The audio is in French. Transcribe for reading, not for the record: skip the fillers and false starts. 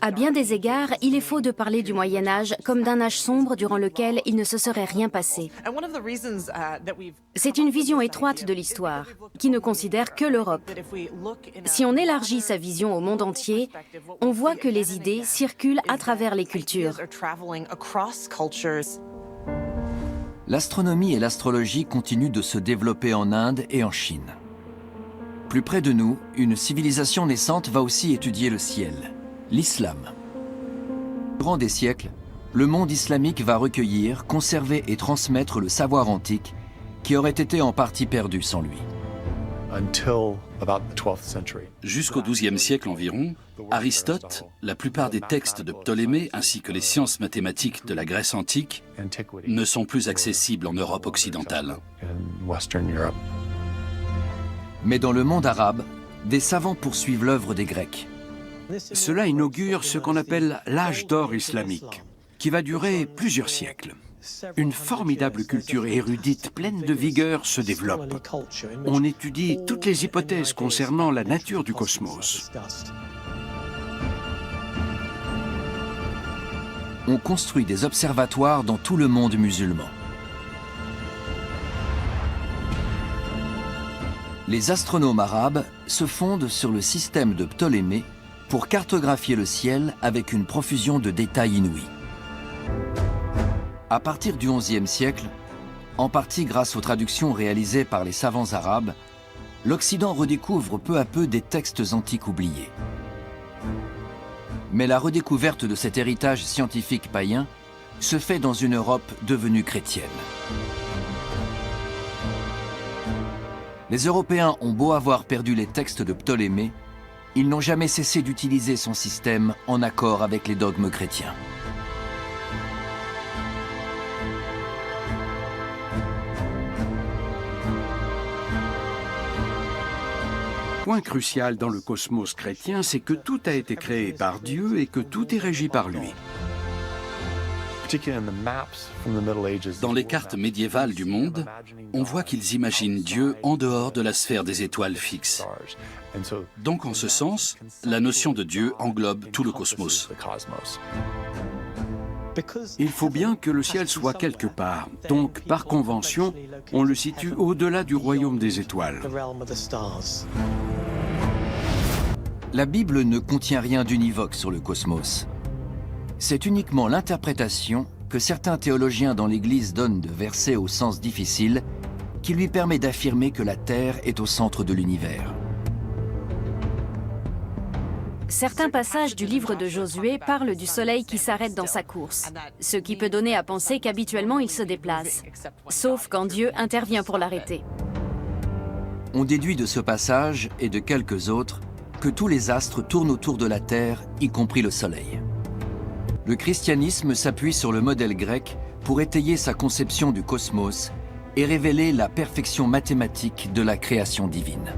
À bien des égards, il est faux de parler du Moyen Âge comme d'un âge sombre durant lequel il ne se serait rien passé. C'est une vision étroite de l'histoire, qui ne considère que l'Europe. Si on élargit sa vision au monde entier, on voit que les idées circulent à travers les cultures. L'astronomie et l'astrologie continuent de se développer en Inde et en Chine. Plus près de nous, une civilisation naissante va aussi étudier le ciel, l'islam. Durant des siècles, le monde islamique va recueillir, conserver et transmettre le savoir antique qui aurait été en partie perdu sans lui. Jusqu'au XIIe siècle environ, Aristote, la plupart des textes de Ptolémée ainsi que les sciences mathématiques de la Grèce antique ne sont plus accessibles en Europe occidentale. Mais dans le monde arabe, des savants poursuivent l'œuvre des Grecs. Cela inaugure ce qu'on appelle l'âge d'or islamique, qui va durer plusieurs siècles. Une formidable culture érudite pleine de vigueur se développe. On étudie toutes les hypothèses concernant la nature du cosmos. On construit des observatoires dans tout le monde musulman. Les astronomes arabes se fondent sur le système de Ptolémée pour cartographier le ciel avec une profusion de détails inouïs. À partir du XIe siècle, en partie grâce aux traductions réalisées par les savants arabes, l'Occident redécouvre peu à peu des textes antiques oubliés. Mais la redécouverte de cet héritage scientifique païen se fait dans une Europe devenue chrétienne. Les Européens ont beau avoir perdu les textes de Ptolémée, ils n'ont jamais cessé d'utiliser son système en accord avec les dogmes chrétiens. Point crucial dans le cosmos chrétien, c'est que tout a été créé par Dieu et que tout est régi par lui. Dans les cartes médiévales du monde, on voit qu'ils imaginent Dieu en dehors de la sphère des étoiles fixes. Donc en ce sens, la notion de Dieu englobe tout le cosmos. Il faut bien que le ciel soit quelque part, donc par convention, on le situe au-delà du royaume des étoiles. La Bible ne contient rien d'univoque sur le cosmos. C'est uniquement l'interprétation que certains théologiens dans l'Église donnent de versets au sens difficile qui lui permet d'affirmer que la Terre est au centre de l'univers. Certains passages du livre de Josué parlent du soleil qui s'arrête dans sa course, ce qui peut donner à penser qu'habituellement il se déplace, sauf quand Dieu intervient pour l'arrêter. On déduit de ce passage et de quelques autres que tous les astres tournent autour de la Terre, y compris le soleil. Le christianisme s'appuie sur le modèle grec pour étayer sa conception du cosmos et révéler la perfection mathématique de la création divine.